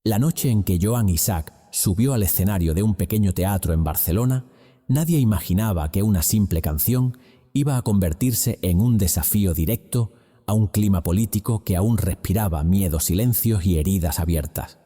La noche en que Joan Isaac subió al escenario de un pequeño teatro en Barcelona, nadie imaginaba que una simple canción iba a convertirse en un desafío directo a un clima político que aún respiraba miedo, silencios y heridas abiertas.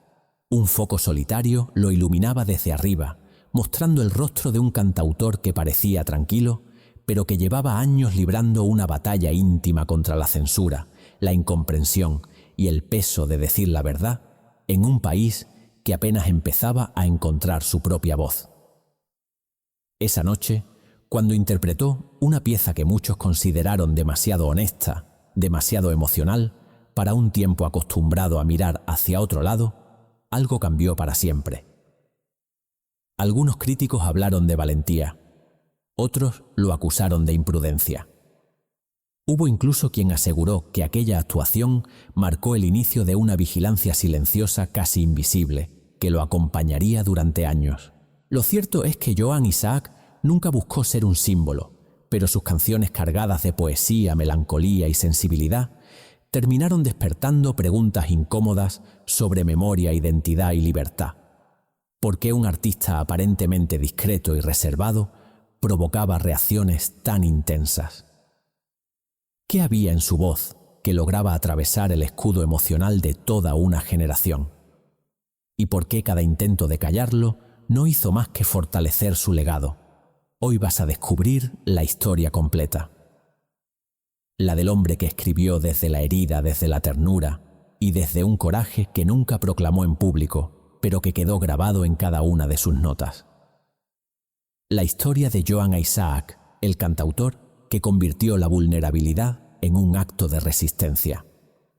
Un foco solitario lo iluminaba desde arriba, mostrando el rostro de un cantautor que parecía tranquilo, pero que llevaba años librando una batalla íntima contra la censura, la incomprensión y el peso de decir la verdad en un país que apenas empezaba a encontrar su propia voz. Esa noche, cuando interpretó una pieza que muchos consideraron demasiado honesta, demasiado emocional, para un tiempo acostumbrado a mirar hacia otro lado, algo cambió para siempre. Algunos críticos hablaron de valentía, otros lo acusaron de imprudencia. Hubo incluso quien aseguró que aquella actuación marcó el inicio de una vigilancia silenciosa casi invisible, que lo acompañaría durante años. Lo cierto es que Joan Isaac nunca buscó ser un símbolo, pero sus canciones cargadas de poesía, melancolía y sensibilidad terminaron despertando preguntas incómodas sobre memoria, identidad y libertad. ¿Por qué un artista aparentemente discreto y reservado provocaba reacciones tan intensas? ¿Qué había en su voz que lograba atravesar el escudo emocional de toda una generación? ¿Y por qué cada intento de callarlo no hizo más que fortalecer su legado? Hoy vas a descubrir la historia completa. La del hombre que escribió desde la herida, desde la ternura y desde un coraje que nunca proclamó en público, pero que quedó grabado en cada una de sus notas. La historia de Joan Isaac, el cantautor que convirtió la vulnerabilidad en un acto de resistencia.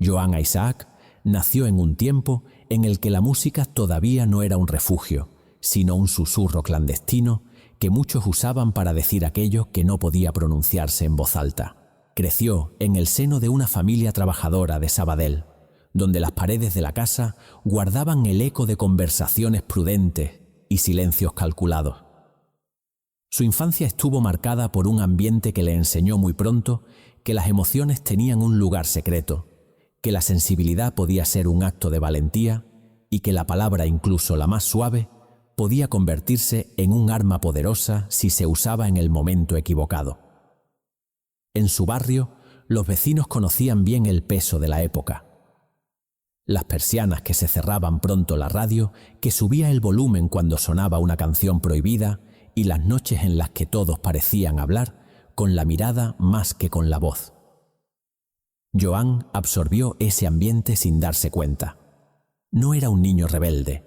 Joan Isaac nació en un tiempo en el que la música todavía no era un refugio, sino un susurro clandestino que muchos usaban para decir aquello que no podía pronunciarse en voz alta. Creció en el seno de una familia trabajadora de Sabadell, donde las paredes de la casa guardaban el eco de conversaciones prudentes y silencios calculados. Su infancia estuvo marcada por un ambiente que le enseñó muy pronto que las emociones tenían un lugar secreto, que la sensibilidad podía ser un acto de valentía y que la palabra, incluso la más suave, podía convertirse en un arma poderosa si se usaba en el momento equivocado. En su barrio, los vecinos conocían bien el peso de la época. Las persianas que se cerraban pronto, la radio que subía el volumen cuando sonaba una canción prohibida y las noches en las que todos parecían hablar con la mirada más que con la voz. Joan absorbió ese ambiente sin darse cuenta. No era un niño rebelde.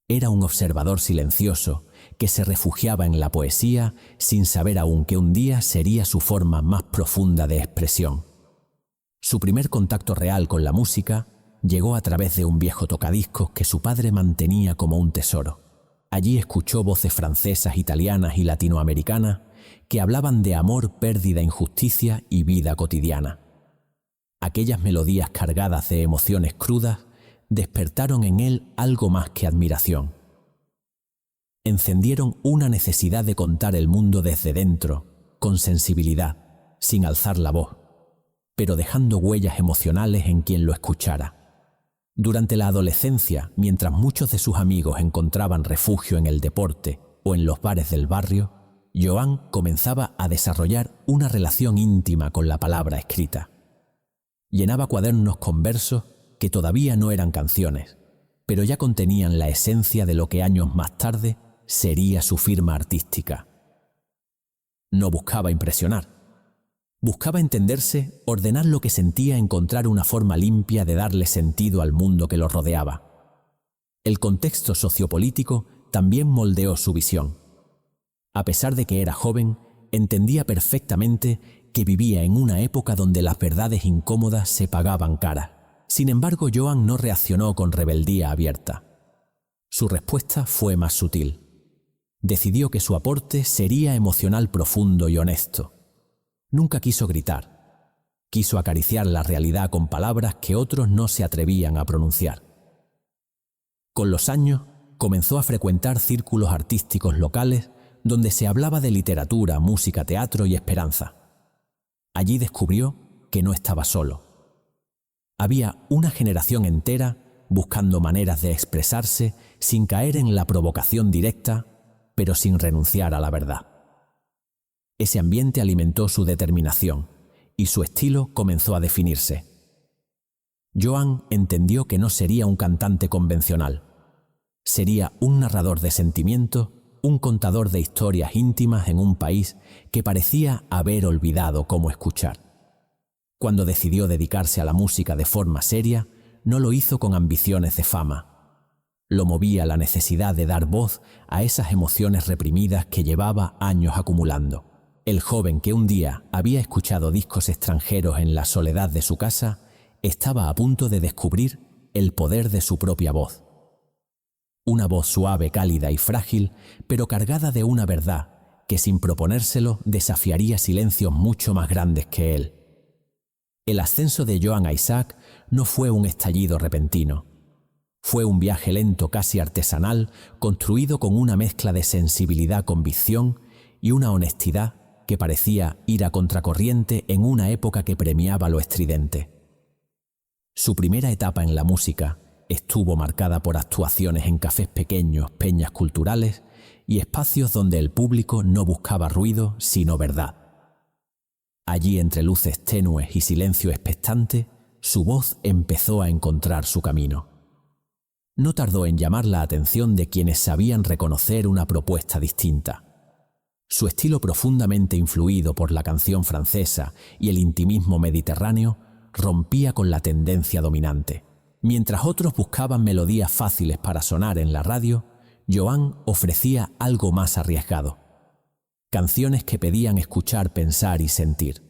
Era un observador silencioso que se refugiaba en la poesía sin saber aún que un día sería su forma más profunda de expresión. Su primer contacto real con la música llegó a través de un viejo tocadiscos que su padre mantenía como un tesoro. Allí escuchó voces francesas, italianas y latinoamericanas que hablaban de amor, pérdida, injusticia y vida cotidiana. Aquellas melodías cargadas de emociones crudas despertaron en él algo más que admiración. Encendieron una necesidad de contar el mundo desde dentro, con sensibilidad, sin alzar la voz, pero dejando huellas emocionales en quien lo escuchara. Durante la adolescencia, mientras muchos de sus amigos encontraban refugio en el deporte o en los bares del barrio, Joan comenzaba a desarrollar una relación íntima con la palabra escrita. Llenaba cuadernos con versos que todavía no eran canciones, pero ya contenían la esencia de lo que años más tarde sería su firma artística. No buscaba impresionar. Buscaba entenderse, ordenar lo que sentía, encontrar una forma limpia de darle sentido al mundo que lo rodeaba. El contexto sociopolítico también moldeó su visión. A pesar de que era joven, entendía perfectamente que vivía en una época donde las verdades incómodas se pagaban cara. Sin embargo, Joan no reaccionó con rebeldía abierta. Su respuesta fue más sutil. Decidió que su aporte sería emocional, profundo y honesto. Nunca quiso gritar. Quiso acariciar la realidad con palabras que otros no se atrevían a pronunciar. Con los años, comenzó a frecuentar círculos artísticos locales donde se hablaba de literatura, música, teatro y esperanza. Allí descubrió que no estaba solo. Había una generación entera buscando maneras de expresarse sin caer en la provocación directa, pero sin renunciar a la verdad. Ese ambiente alimentó su determinación y su estilo comenzó a definirse. Joan entendió que no sería un cantante convencional. Sería un narrador de sentimientos, un contador de historias íntimas en un país que parecía haber olvidado cómo escuchar. Cuando decidió dedicarse a la música de forma seria, no lo hizo con ambiciones de fama. Lo movía la necesidad de dar voz a esas emociones reprimidas que llevaba años acumulando. El joven que un día había escuchado discos extranjeros en la soledad de su casa, estaba a punto de descubrir el poder de su propia voz. Una voz suave, cálida y frágil, pero cargada de una verdad que sin proponérselo desafiaría silencios mucho más grandes que él. El ascenso de Joan Isaac no fue un estallido repentino. Fue un viaje lento, casi artesanal, construido con una mezcla de sensibilidad, convicción y una honestidad que parecía ir a contracorriente en una época que premiaba lo estridente. Su primera etapa en la música estuvo marcada por actuaciones en cafés pequeños, peñas culturales y espacios donde el público no buscaba ruido, sino verdad. Allí, entre luces tenues y silencio expectante, su voz empezó a encontrar su camino. No tardó en llamar la atención de quienes sabían reconocer una propuesta distinta. Su estilo, profundamente influido por la canción francesa y el intimismo mediterráneo, rompía con la tendencia dominante. Mientras otros buscaban melodías fáciles para sonar en la radio, Joan ofrecía algo más arriesgado. Canciones que pedían escuchar, pensar y sentir.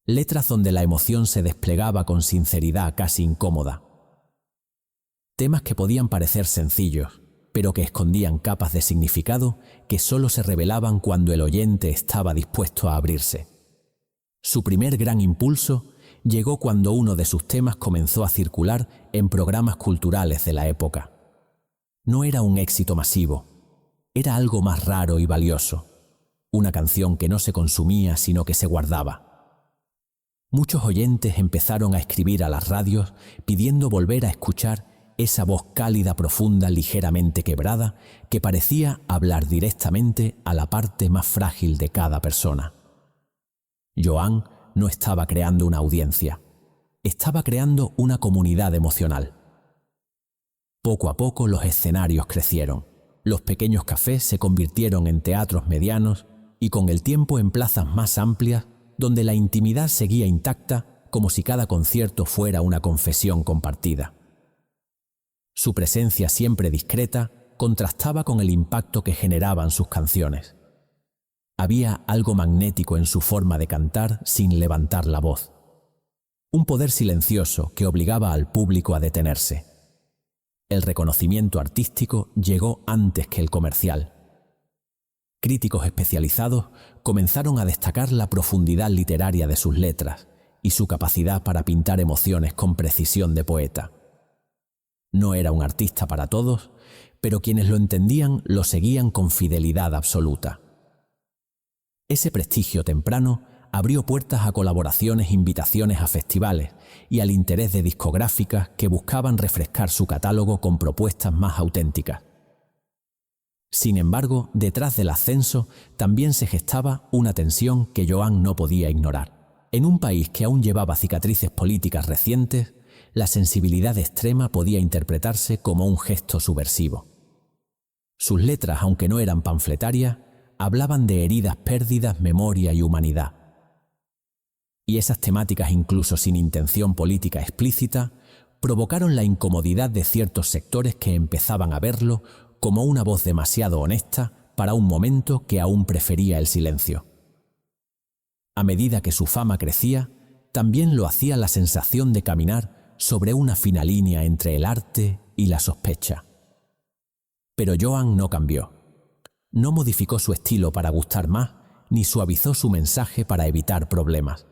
Letras donde la emoción se desplegaba con sinceridad casi incómoda. Temas que podían parecer sencillos, pero que escondían capas de significado que solo se revelaban cuando el oyente estaba dispuesto a abrirse. Su primer gran impulso llegó cuando uno de sus temas comenzó a circular en programas culturales de la época. No era un éxito masivo, era algo más raro y valioso, una canción que no se consumía sino que se guardaba. Muchos oyentes empezaron a escribir a las radios pidiendo volver a escuchar esa voz cálida, profunda, ligeramente quebrada, que parecía hablar directamente a la parte más frágil de cada persona. Joan no estaba creando una audiencia, estaba creando una comunidad emocional. Poco a poco los escenarios crecieron, los pequeños cafés se convirtieron en teatros medianos y con el tiempo en plazas más amplias, donde la intimidad seguía intacta como si cada concierto fuera una confesión compartida. Su presencia, siempre discreta, contrastaba con el impacto que generaban sus canciones. Había algo magnético en su forma de cantar sin levantar la voz. Un poder silencioso que obligaba al público a detenerse. El reconocimiento artístico llegó antes que el comercial. Críticos especializados comenzaron a destacar la profundidad literaria de sus letras y su capacidad para pintar emociones con precisión de poeta. No era un artista para todos, pero quienes lo entendían lo seguían con fidelidad absoluta. Ese prestigio temprano abrió puertas a colaboraciones, invitaciones a festivales y al interés de discográficas que buscaban refrescar su catálogo con propuestas más auténticas. Sin embargo, detrás del ascenso también se gestaba una tensión que Joan no podía ignorar. En un país que aún llevaba cicatrices políticas recientes, la sensibilidad extrema podía interpretarse como un gesto subversivo. Sus letras, aunque no eran panfletarias, hablaban de heridas, pérdidas, memoria y humanidad. Y esas temáticas, incluso sin intención política explícita, provocaron la incomodidad de ciertos sectores que empezaban a verlo como una voz demasiado honesta para un momento que aún prefería el silencio. A medida que su fama crecía, también lo hacía la sensación de caminar sobre una fina línea entre el arte y la sospecha. Pero Joan no cambió. No modificó su estilo para gustar más, ni suavizó su mensaje para evitar problemas.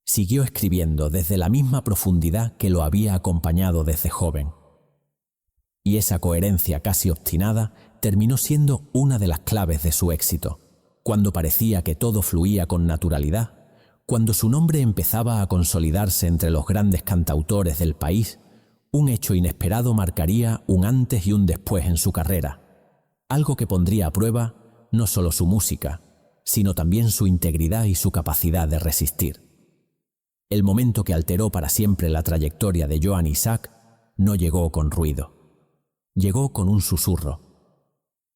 Siguió escribiendo desde la misma profundidad que lo había acompañado desde joven. Y esa coherencia casi obstinada terminó siendo una de las claves de su éxito. Cuando parecía que todo fluía con naturalidad, cuando su nombre empezaba a consolidarse entre los grandes cantautores del país, un hecho inesperado marcaría un antes y un después en su carrera, algo que pondría a prueba no solo su música, sino también su integridad y su capacidad de resistir. El momento que alteró para siempre la trayectoria de Joan Isaac no llegó con ruido. Llegó con un susurro,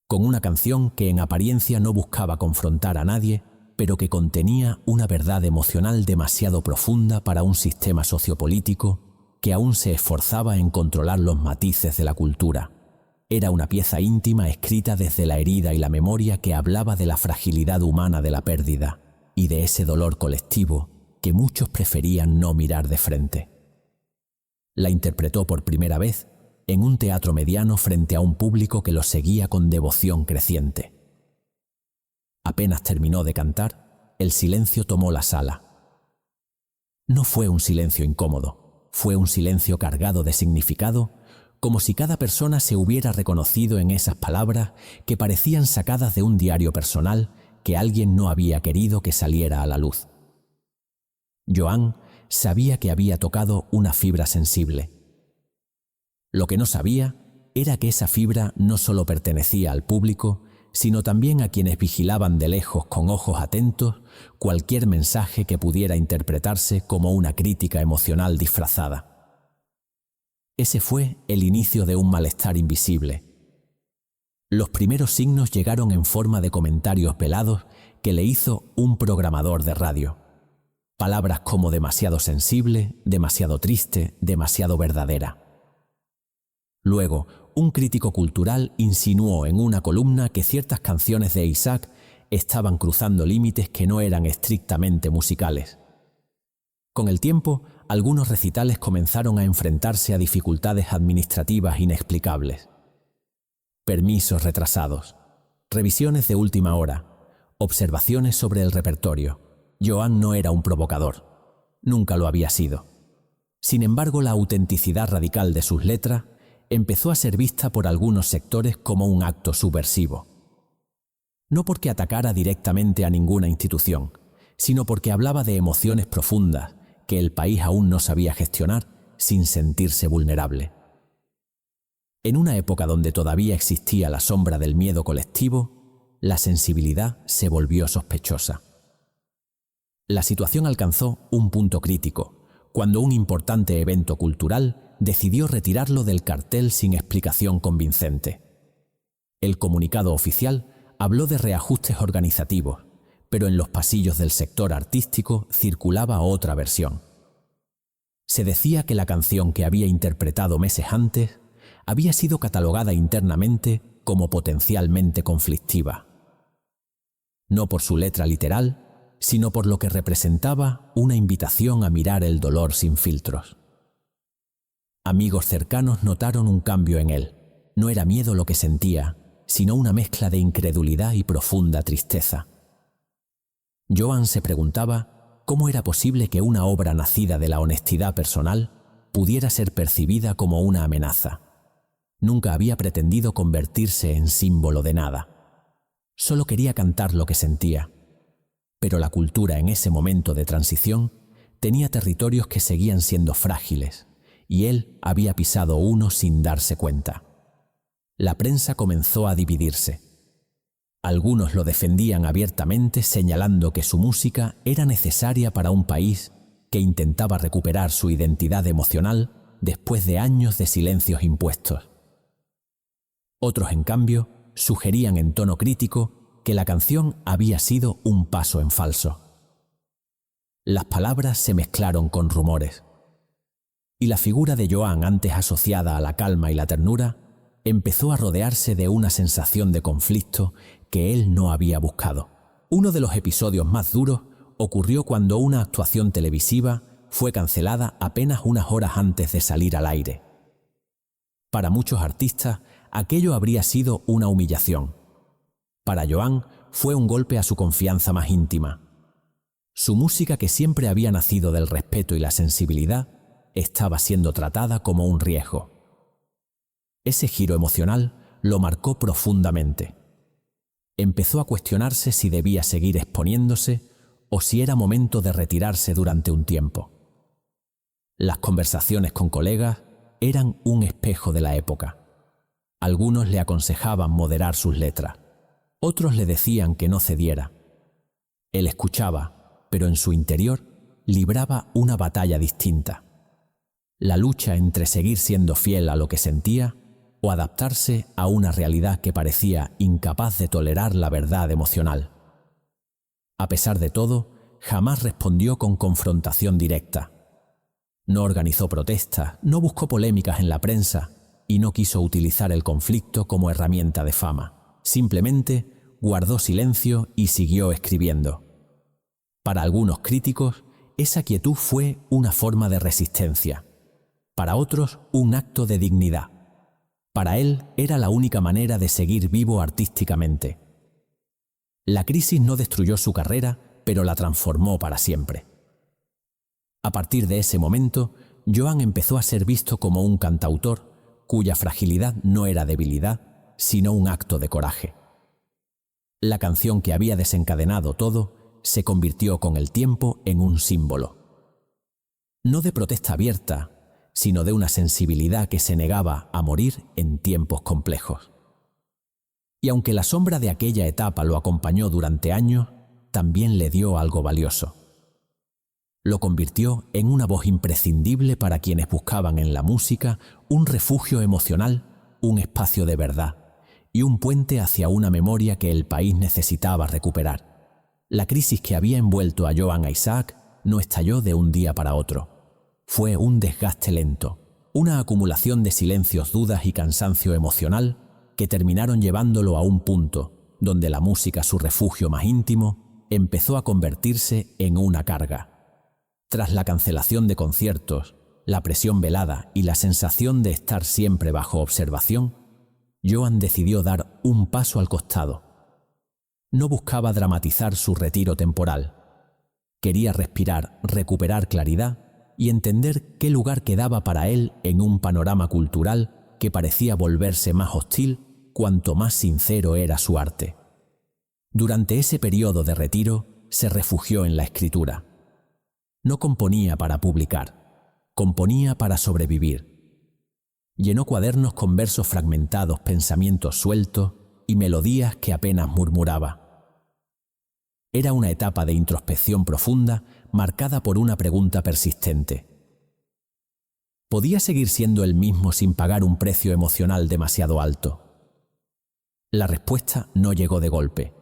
con una canción que en apariencia no buscaba confrontar a nadie, pero que contenía una verdad emocional demasiado profunda para un sistema sociopolítico que aún se esforzaba en controlar los matices de la cultura. Era una pieza íntima escrita desde la herida y la memoria que hablaba de la fragilidad humana de la pérdida y de ese dolor colectivo que muchos preferían no mirar de frente. La interpretó por primera vez en un teatro mediano frente a un público que lo seguía con devoción creciente. Apenas terminó de cantar, el silencio tomó la sala. No fue un silencio incómodo, fue un silencio cargado de significado, como si cada persona se hubiera reconocido en esas palabras que parecían sacadas de un diario personal que alguien no había querido que saliera a la luz. Joan sabía que había tocado una fibra sensible. Lo que no sabía era que esa fibra no solo pertenecía al público, sino también a quienes vigilaban de lejos con ojos atentos cualquier mensaje que pudiera interpretarse como una crítica emocional disfrazada. Ese fue el inicio de un malestar invisible. Los primeros signos llegaron en forma de comentarios velados que le hizo un programador de radio. Palabras como demasiado sensible, demasiado triste, demasiado verdadera. Luego, un crítico cultural insinuó en una columna que ciertas canciones de Isaac estaban cruzando límites que no eran estrictamente musicales. Con el tiempo, algunos recitales comenzaron a enfrentarse a dificultades administrativas inexplicables. Permisos retrasados, revisiones de última hora, observaciones sobre el repertorio. Joan no era un provocador, nunca lo había sido. Sin embargo, la autenticidad radical de sus letras empezó a ser vista por algunos sectores como un acto subversivo. No porque atacara directamente a ninguna institución, sino porque hablaba de emociones profundas que el país aún no sabía gestionar sin sentirse vulnerable. En una época donde todavía existía la sombra del miedo colectivo, la sensibilidad se volvió sospechosa. La situación alcanzó un punto crítico, cuando un importante evento cultural decidió retirarlo del cartel sin explicación convincente. El comunicado oficial habló de reajustes organizativos, pero en los pasillos del sector artístico circulaba otra versión. Se decía que la canción que había interpretado meses antes había sido catalogada internamente como potencialmente conflictiva. No por su letra literal, sino por lo que representaba una invitación a mirar el dolor sin filtros. Amigos cercanos notaron un cambio en él. No era miedo lo que sentía, sino una mezcla de incredulidad y profunda tristeza. Joan se preguntaba cómo era posible que una obra nacida de la honestidad personal pudiera ser percibida como una amenaza. Nunca había pretendido convertirse en símbolo de nada. Solo quería cantar lo que sentía. Pero la cultura en ese momento de transición tenía territorios que seguían siendo frágiles, y él había pisado uno sin darse cuenta. La prensa comenzó a dividirse. Algunos lo defendían abiertamente, señalando que su música era necesaria para un país que intentaba recuperar su identidad emocional después de años de silencios impuestos. Otros, en cambio, sugerían en tono crítico que la canción había sido un paso en falso. Las palabras se mezclaron con rumores, y la figura de Joan, antes asociada a la calma y la ternura, empezó a rodearse de una sensación de conflicto que él no había buscado. Uno de los episodios más duros ocurrió cuando una actuación televisiva fue cancelada apenas unas horas antes de salir al aire. Para muchos artistas, aquello habría sido una humillación. Para Joan fue un golpe a su confianza más íntima. Su música, que siempre había nacido del respeto y la sensibilidad, estaba siendo tratada como un riesgo. Ese giro emocional lo marcó profundamente. Empezó a cuestionarse si debía seguir exponiéndose o si era momento de retirarse durante un tiempo. Las conversaciones con colegas eran un espejo de la época. Algunos le aconsejaban moderar sus letras, otros le decían que no cediera. Él escuchaba, pero en su interior libraba una batalla distinta. La lucha entre seguir siendo fiel a lo que sentía o adaptarse a una realidad que parecía incapaz de tolerar la verdad emocional. A pesar de todo, jamás respondió con confrontación directa. No organizó protestas, no buscó polémicas en la prensa y no quiso utilizar el conflicto como herramienta de fama. Simplemente guardó silencio y siguió escribiendo. Para algunos críticos, esa quietud fue una forma de resistencia. Para otros, un acto de dignidad. Para él, era la única manera de seguir vivo artísticamente. La crisis no destruyó su carrera, pero la transformó para siempre. A partir de ese momento, Joan empezó a ser visto como un cantautor cuya fragilidad no era debilidad, sino un acto de coraje. La canción que había desencadenado todo se convirtió con el tiempo en un símbolo. No de protesta abierta, sino de una sensibilidad que se negaba a morir en tiempos complejos. Y aunque la sombra de aquella etapa lo acompañó durante años, también le dio algo valioso. Lo convirtió en una voz imprescindible para quienes buscaban en la música un refugio emocional, un espacio de verdad y un puente hacia una memoria que el país necesitaba recuperar. La crisis que había envuelto a Joan Isaac no estalló de un día para otro. Fue un desgaste lento, una acumulación de silencios, dudas y cansancio emocional que terminaron llevándolo a un punto donde la música, su refugio más íntimo, empezó a convertirse en una carga. Tras la cancelación de conciertos, la presión velada y la sensación de estar siempre bajo observación, Joan decidió dar un paso al costado. No buscaba dramatizar su retiro temporal. Quería respirar, recuperar claridad y entender qué lugar quedaba para él en un panorama cultural que parecía volverse más hostil cuanto más sincero era su arte. Durante ese periodo de retiro, se refugió en la escritura. No componía para publicar, componía para sobrevivir. Llenó cuadernos con versos fragmentados, pensamientos sueltos y melodías que apenas murmuraba. Era una etapa de introspección profunda marcada por una pregunta persistente. ¿Podía seguir siendo él mismo sin pagar un precio emocional demasiado alto? La respuesta no llegó de golpe.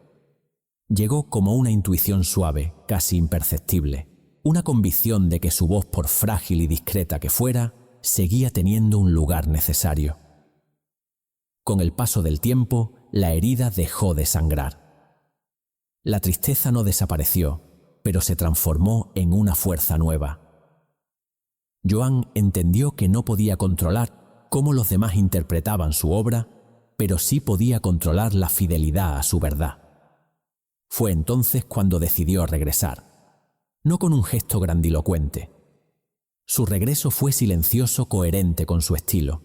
Llegó como una intuición suave, casi imperceptible, una convicción de que su voz, por frágil y discreta que fuera, seguía teniendo un lugar necesario. Con el paso del tiempo, la herida dejó de sangrar. La tristeza no desapareció, pero se transformó en una fuerza nueva. Joan entendió que no podía controlar cómo los demás interpretaban su obra, pero sí podía controlar la fidelidad a su verdad. Fue entonces cuando decidió regresar, no con un gesto grandilocuente. Su regreso fue silencioso, coherente con su estilo.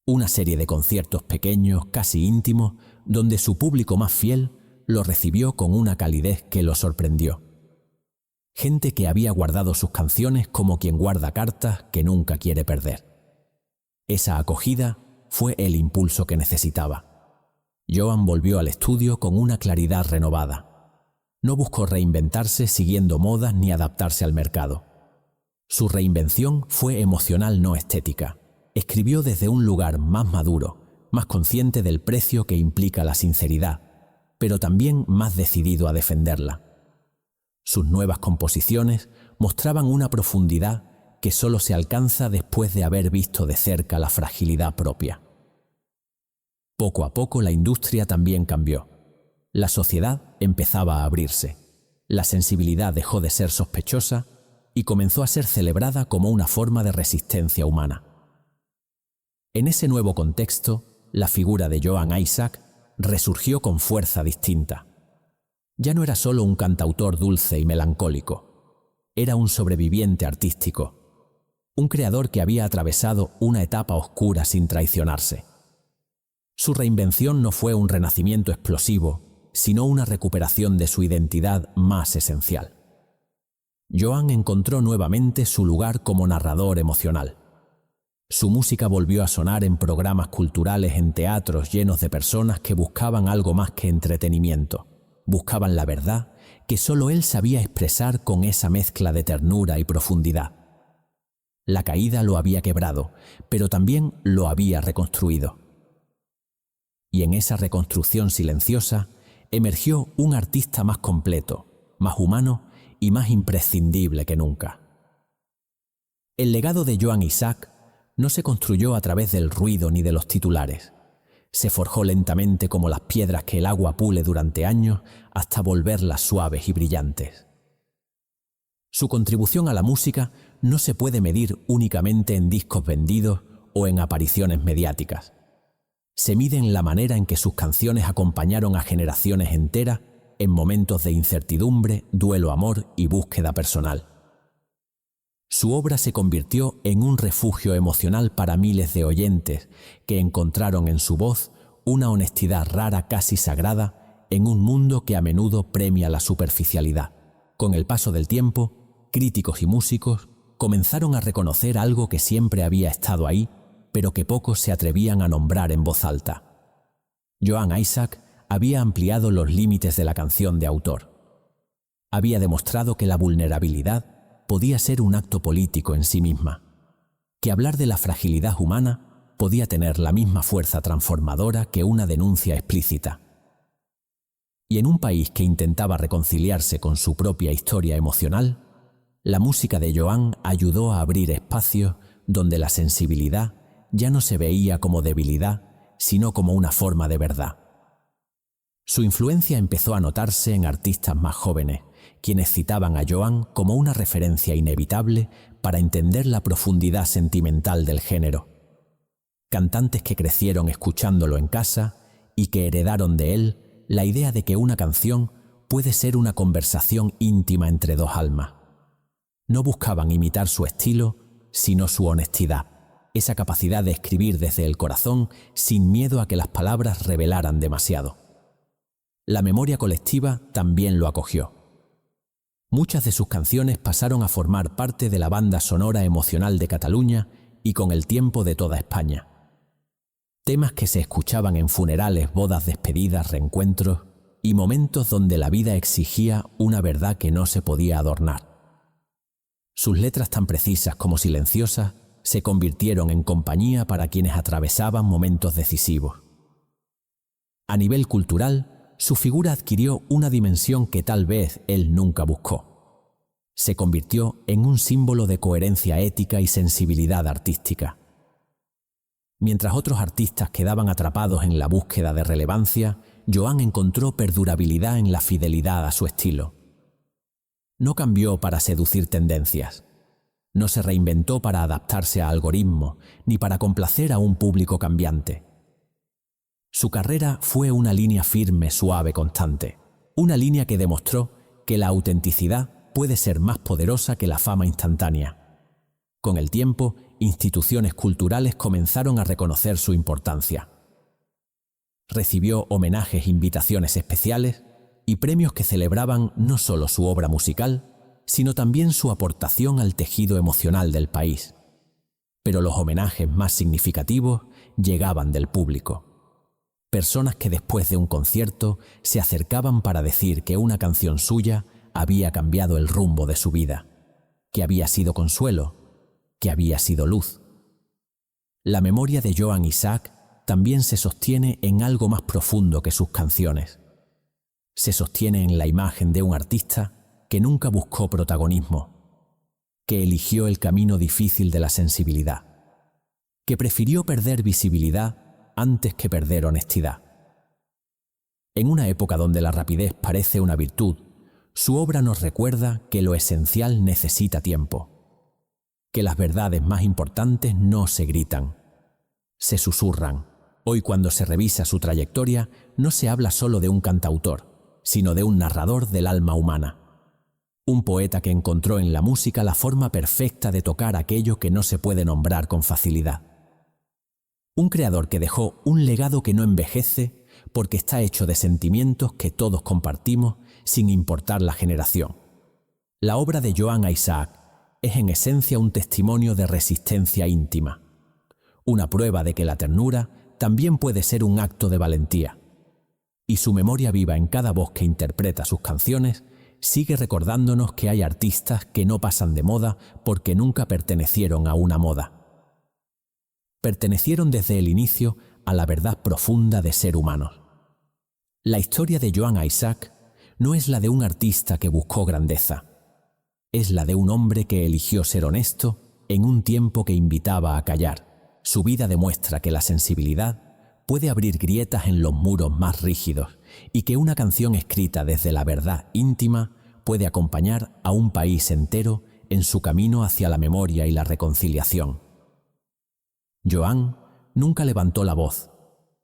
Una serie de conciertos pequeños, casi íntimos, donde su público más fiel lo recibió con una calidez que lo sorprendió. Gente que había guardado sus canciones como quien guarda cartas que nunca quiere perder. Esa acogida fue el impulso que necesitaba. Joan volvió al estudio con una claridad renovada. No buscó reinventarse siguiendo modas ni adaptarse al mercado. Su reinvención fue emocional, no estética. Escribió desde un lugar más maduro, más consciente del precio que implica la sinceridad, pero también más decidido a defenderla. Sus nuevas composiciones mostraban una profundidad que solo se alcanza después de haber visto de cerca la fragilidad propia. Poco a poco la industria también cambió. La sociedad empezaba a abrirse. La sensibilidad dejó de ser sospechosa y comenzó a ser celebrada como una forma de resistencia humana. En ese nuevo contexto, la figura de Joan Isaac resurgió con fuerza distinta. Ya no era solo un cantautor dulce y melancólico, era un sobreviviente artístico, un creador que había atravesado una etapa oscura sin traicionarse. Su reinvención no fue un renacimiento explosivo, sino una recuperación de su identidad más esencial. Joan encontró nuevamente su lugar como narrador emocional. Su música volvió a sonar en programas culturales, en teatros llenos de personas que buscaban algo más que entretenimiento. Buscaban la verdad que solo él sabía expresar con esa mezcla de ternura y profundidad. La caída lo había quebrado, pero también lo había reconstruido. Y en esa reconstrucción silenciosa emergió un artista más completo, más humano y más imprescindible que nunca. El legado de Joan Isaac no se construyó a través del ruido ni de los titulares. Se forjó lentamente como las piedras que el agua pule durante años hasta volverlas suaves y brillantes. Su contribución a la música no se puede medir únicamente en discos vendidos o en apariciones mediáticas. Se mide en la manera en que sus canciones acompañaron a generaciones enteras en momentos de incertidumbre, duelo, amor y búsqueda personal. Su obra se convirtió en un refugio emocional para miles de oyentes que encontraron en su voz una honestidad rara, casi sagrada, en un mundo que a menudo premia la superficialidad. Con el paso del tiempo, críticos y músicos comenzaron a reconocer algo que siempre había estado ahí, pero que pocos se atrevían a nombrar en voz alta. Joan Isaac había ampliado los límites de la canción de autor. Había demostrado que la vulnerabilidad podía ser un acto político en sí misma, que hablar de la fragilidad humana podía tener la misma fuerza transformadora que una denuncia explícita. Y en un país que intentaba reconciliarse con su propia historia emocional, la música de Joan ayudó a abrir espacios donde la sensibilidad ya no se veía como debilidad, sino como una forma de verdad. Su influencia empezó a notarse en artistas más jóvenes, quienes citaban a Joan como una referencia inevitable para entender la profundidad sentimental del género. Cantantes que crecieron escuchándolo en casa y que heredaron de él la idea de que una canción puede ser una conversación íntima entre dos almas. No buscaban imitar su estilo, sino su honestidad, esa capacidad de escribir desde el corazón sin miedo a que las palabras revelaran demasiado. La memoria colectiva también lo acogió. Muchas de sus canciones pasaron a formar parte de la banda sonora emocional de Cataluña y con el tiempo de toda España. Temas que se escuchaban en funerales, bodas, despedidas, reencuentros y momentos donde la vida exigía una verdad que no se podía adornar. Sus letras tan precisas como silenciosas se convirtieron en compañía para quienes atravesaban momentos decisivos. A nivel cultural, su figura adquirió una dimensión que tal vez él nunca buscó. Se convirtió en un símbolo de coherencia ética y sensibilidad artística. Mientras otros artistas quedaban atrapados en la búsqueda de relevancia, Joan encontró perdurabilidad en la fidelidad a su estilo. No cambió para seducir tendencias. No se reinventó para adaptarse a algoritmos, ni para complacer a un público cambiante. Su carrera fue una línea firme, suave, constante. Una línea que demostró que la autenticidad puede ser más poderosa que la fama instantánea. Con el tiempo, instituciones culturales comenzaron a reconocer su importancia. Recibió homenajes, invitaciones especiales y premios que celebraban no solo su obra musical, sino también su aportación al tejido emocional del país. Pero los homenajes más significativos llegaban del público. Personas que después de un concierto se acercaban para decir que una canción suya había cambiado el rumbo de su vida, que había sido consuelo, que había sido luz. La memoria de Joan Isaac también se sostiene en algo más profundo que sus canciones. Se sostiene en la imagen de un artista que nunca buscó protagonismo, que eligió el camino difícil de la sensibilidad, que prefirió perder visibilidad antes que perder honestidad. En una época donde la rapidez parece una virtud, su obra nos recuerda que lo esencial necesita tiempo, que las verdades más importantes no se gritan, se susurran. Hoy, cuando se revisa su trayectoria, no se habla solo de un cantautor, sino de un narrador del alma humana. Un poeta que encontró en la música la forma perfecta de tocar aquello que no se puede nombrar con facilidad. Un creador que dejó un legado que no envejece porque está hecho de sentimientos que todos compartimos sin importar la generación. La obra de Joan Isaac es en esencia un testimonio de resistencia íntima, una prueba de que la ternura también puede ser un acto de valentía. Y su memoria viva en cada voz que interpreta sus canciones sigue recordándonos que hay artistas que no pasan de moda porque nunca pertenecieron a una moda. Pertenecieron desde el inicio a la verdad profunda de ser humanos. La historia de Joan Isaac no es la de un artista que buscó grandeza. Es la de un hombre que eligió ser honesto en un tiempo que invitaba a callar. Su vida demuestra que la sensibilidad puede abrir grietas en los muros más rígidos y que una canción escrita desde la verdad íntima puede acompañar a un país entero en su camino hacia la memoria y la reconciliación. Joan nunca levantó la voz,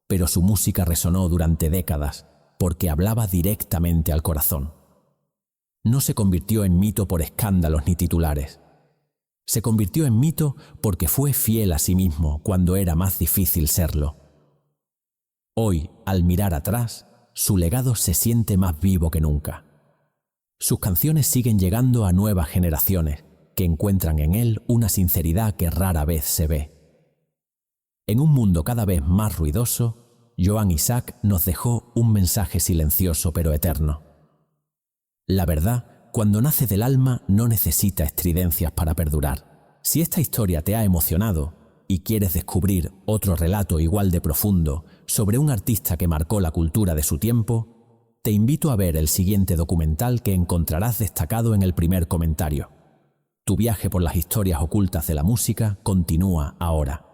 pero su música resonó durante décadas porque hablaba directamente al corazón. No se convirtió en mito por escándalos ni titulares. Se convirtió en mito porque fue fiel a sí mismo cuando era más difícil serlo. Hoy, al mirar atrás, su legado se siente más vivo que nunca. Sus canciones siguen llegando a nuevas generaciones que encuentran en él una sinceridad que rara vez se ve. En un mundo cada vez más ruidoso, Joan Isaac nos dejó un mensaje silencioso pero eterno. La verdad, cuando nace del alma, no necesita estridencias para perdurar. Si esta historia te ha emocionado y quieres descubrir otro relato igual de profundo sobre un artista que marcó la cultura de su tiempo, te invito a ver el siguiente documental que encontrarás destacado en el primer comentario. Tu viaje por las historias ocultas de la música continúa ahora.